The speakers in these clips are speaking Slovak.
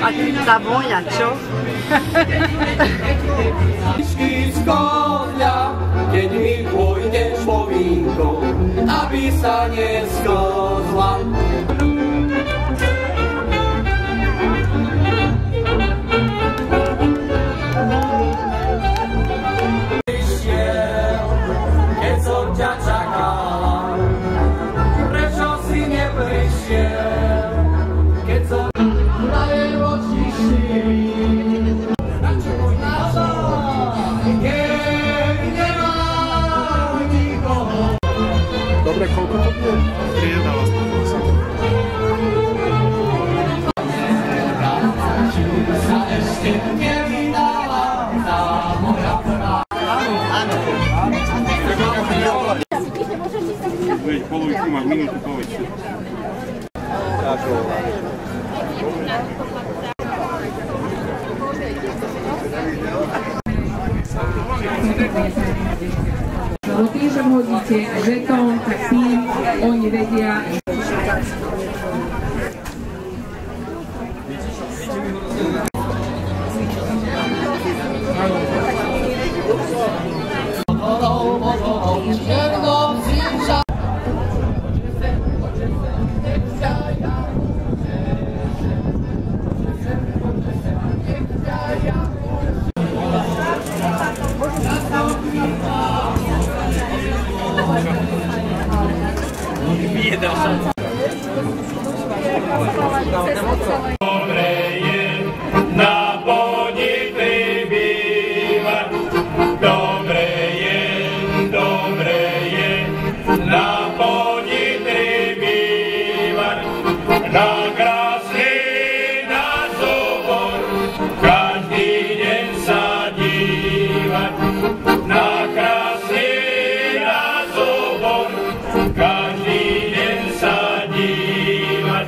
A tá vôňa, čo? Keď mi pôjdeš po vínko, aby sa nesklzla. Prišiel, keď som ťa čakala, prečo si neprišiel, keď som daje oči šíri. Dobre, koľko to bude? 3,11. Polovicu máš, minútu polovicu. Tým, že hodíte žetón, tak tým oni vedia. Dobre je na Podnitri bývať, dobre je na Podnitri bývať, na krásny náš obor, každý deň sa dívať, na krásny náš obor, každý deň sa dívať.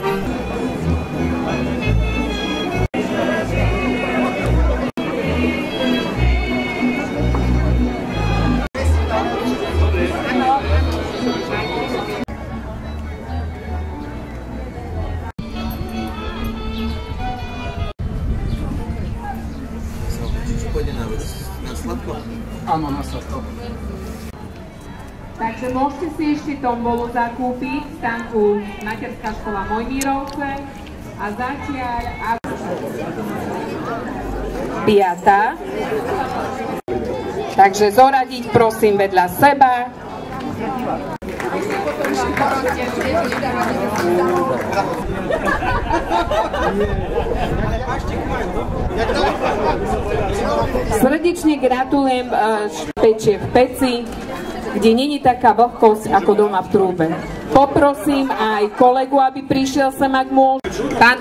Áno, na sladko. Takže môžete si ešte tombolu zakúpiť v stánku Materská škola Mojmírovce a zatiaľ 5. Takže zoradiť prosím vedľa seba. Srdečne gratulujem pečie v peci, kde není taká vlhkosť ako doma v trúbe. Poprosím aj kolegu, aby prišiel sem, ak môže. Pán...